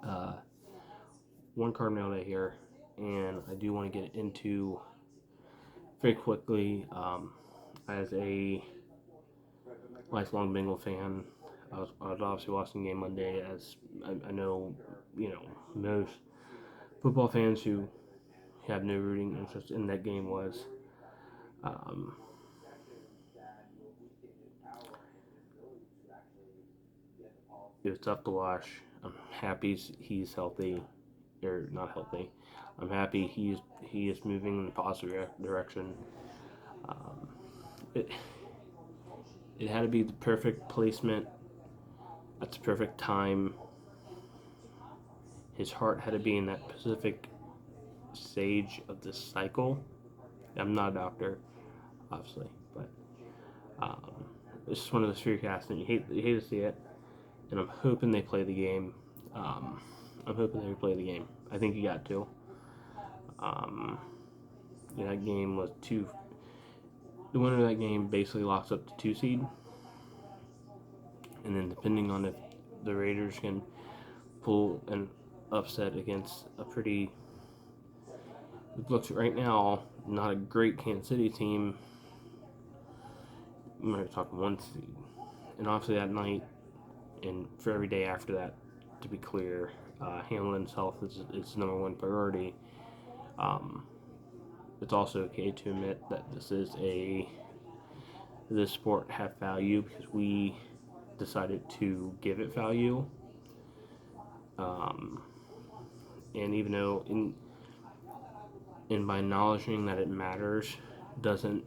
Uh, one card mail day here, and I do want to get into very quickly. As a lifelong Bengal fan, I was obviously watching the game Monday, as I know, most football fans who have no rooting interest in that game was. Um, it was tough to watch. I'm happy he's healthy, or not healthy. I'm happy he is moving in a positive direction. Um, it it had to be the perfect placement at the perfect time. His heart had to be in that specific stage of the cycle. I'm not a doctor, obviously, but um, it's just one of those forecasts, and you hate to see it. And I'm hoping they play the game. Um, I'm hoping they play the game. I think you got to. Um, that game was two. The winner of that game basically locks up the 2 seed, and then depending on if the Raiders can pull an upset against a pretty, it looks right now not a great Kansas City team. We might be talking 1 seed, and obviously that night and for every day after that, to be clear, Hamlin's health is number one priority. Um, it's also okay to admit that this sport have value because we decided to give it value. Um, and even though in by acknowledging that it matters doesn't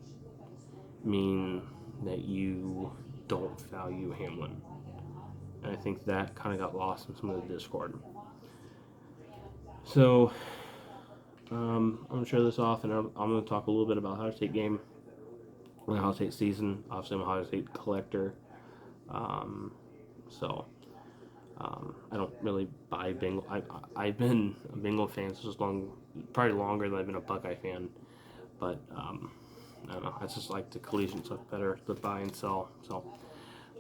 mean that you don't value Hamlin. And I think that kind of got lost in some of the Discord. So I'm going to show this off, and I'm going to talk a little bit about Ohio State game, the Ohio State season. Obviously, I'm a Ohio State collector. Um, so I don't really buy Bengal. I've been a Bengal fan since probably longer than I've been a Buckeye fan. But I don't know. I just like the collegiate stuff better, the buy and sell. So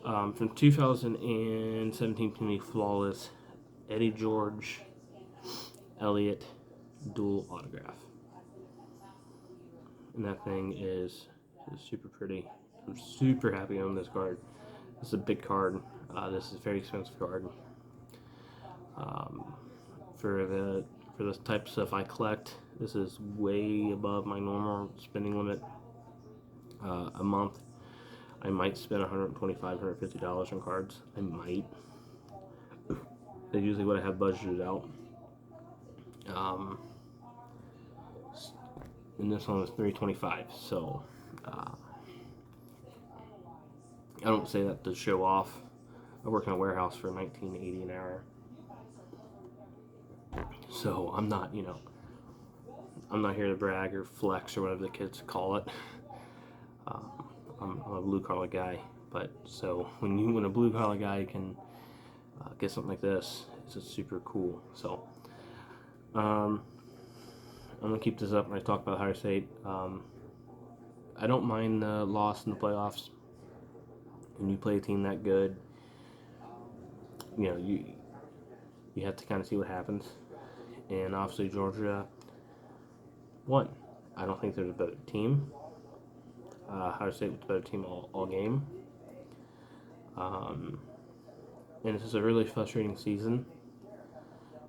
from 2017 to me, flawless Eddie George Elliott dual autograph, and that thing is super pretty. I'm super happy on this card. This is a big card. This is a very expensive card. Um, for the type of stuff I collect, this is way above my normal spending limit. A month, I might spend $125, $150 on cards. I might. That's usually what I have budgeted out. Um, and this one was $325. So I don't say that to show off. I work in a warehouse for $19.80 an hour. So I'm not here to brag or flex or whatever the kids call it. I'm a blue collar guy, but so when a blue collar guy can get something like this, it's just super cool. So I'm gonna keep this up when I talk about Ohio State. I don't mind the loss in the playoffs. When you play a team that good, you have to kind of see what happens. And obviously Georgia won. I don't think there's a better team. Ohio State was the better team all game. And this is a really frustrating season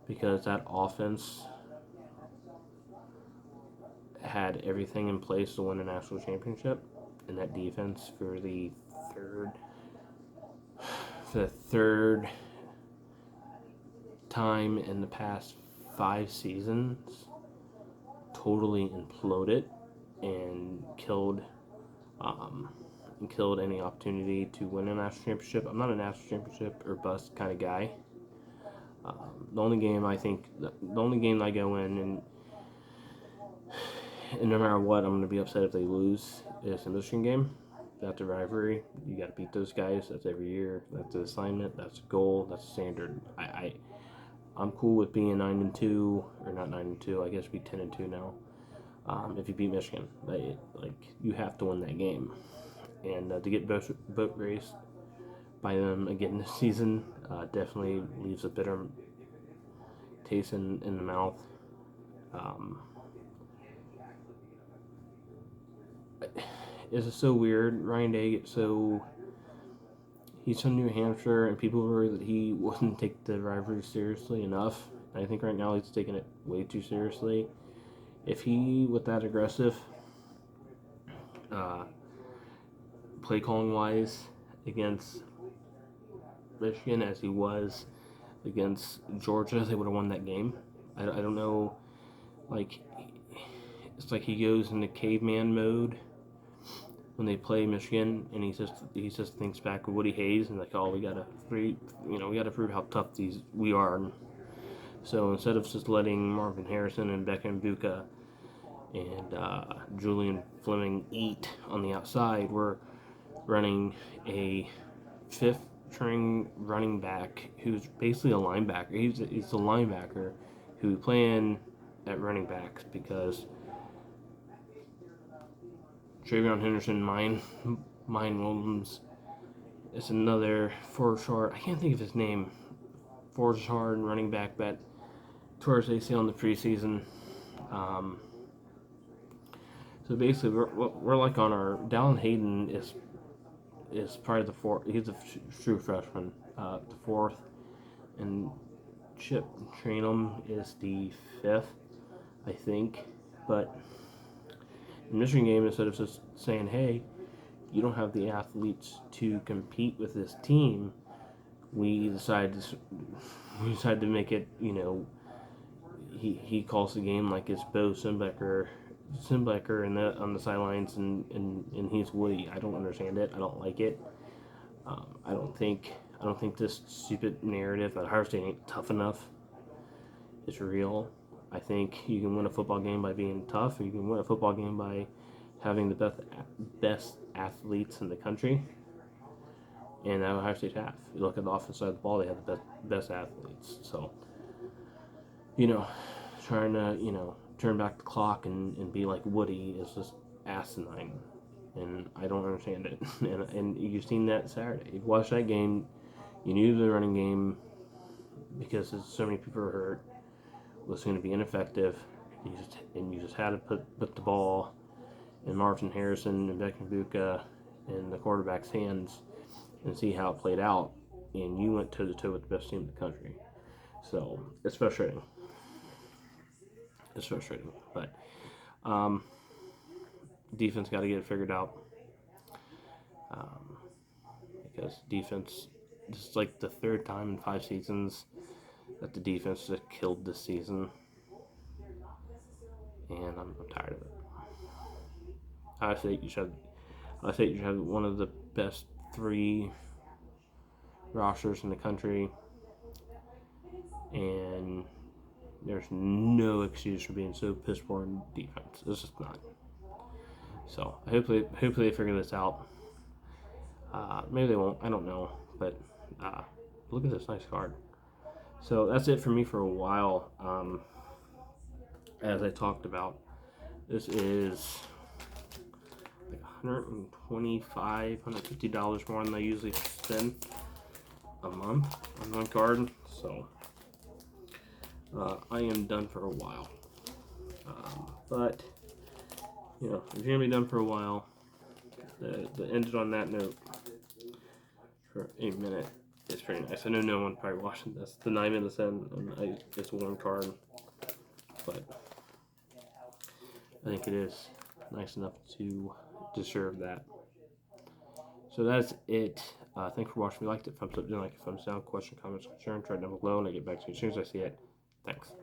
because that offense had everything in place to win a national championship, and that defense for the third time in the past 5 seasons totally imploded and killed any opportunity to win a national championship. I'm not a national championship or bust kind of guy. The only game I go in and no matter what, I'm going to be upset if they lose is the Michigan game. That's a rivalry. You got to beat those guys. That's every year. That's the assignment. That's the goal. That's the standard. I'm cool with being 9-2 or not 9-2. I guess it'd be 10-2 now. If you beat Michigan, you have to win that game, and to get boat raced by them again this season definitely leaves a bitter taste in the mouth. It's just so weird. Ryan Day gets so. He's from New Hampshire, and people worry that he wouldn't take the rivalry seriously enough. I think right now he's taking it way too seriously. If he was that aggressive, play calling wise, against Michigan as he was against Georgia, they would have won that game. I don't know. Like, it's like he goes into caveman mode when they play Michigan, and he just thinks back of Woody Hayes and like, oh, we gotta prove how tough we are. And so instead of just letting Marvin Harrison and Beckham Buka and Julian Fleming eat on the outside, we're running a fifth string running back who's basically a linebacker. He's a linebacker who playing at running backs because Travion Henderson, Mine Williams is another four-star. I can't think of his name. Four-star running back that tore his ACL in the preseason. So basically, we're like on our Dallin Hayden is probably the fourth. He's a true freshman, the fourth, and Chip Trainum is the fifth, I think. But in the Michigan game, instead of just saying, "Hey, you don't have the athletes to compete with this team," we decided to make it. He calls the game like it's Bo Simbecker on the sidelines, and he's Woody. I don't understand it. I don't like it. I don't think this stupid narrative that Ohio State ain't tough enough is real. I think you can win a football game by being tough, or you can win a football game by having the best athletes in the country. And that Ohio State have. You look at the offensive side of the ball; they have the best athletes. So, trying to turn back the clock and be like Woody is just asinine, and I don't understand it. and you've seen that Saturday. You watched that game. You knew the running game, because so many people were hurt, was going to be ineffective. You just had to put the ball in Marvin Harrison and Beckham Buka in the quarterback's hands and see how it played out. And you went toe to toe with the best team in the country. So it's frustrating. But defense got to get it figured out, because defense, this is like the third time in 5 seasons that the defense just killed this season, and I'm tired of it. I think you should have one of the best 3 rosters in the country, and there's no excuse for being so piss poor in defense. It's just not. So hopefully they figure this out. Maybe they won't. I don't know. But look at this nice card. So that's it for me for a while. As I talked about, this is like $125, $150 more than I usually spend a month on one card. So I am done for a while. But if you're gonna be done for a while, the ended on that note for a minute. It's pretty nice. I know no one probably watching this. The 9 minutes in, and it's one card, but I think it is nice enough to deserve that. So that's it. Thanks for watching. If you liked it, thumbs up, didn't like it, thumbs down. Question, comments, concern, try it down below, and I get back to you as soon as I see it. Thanks.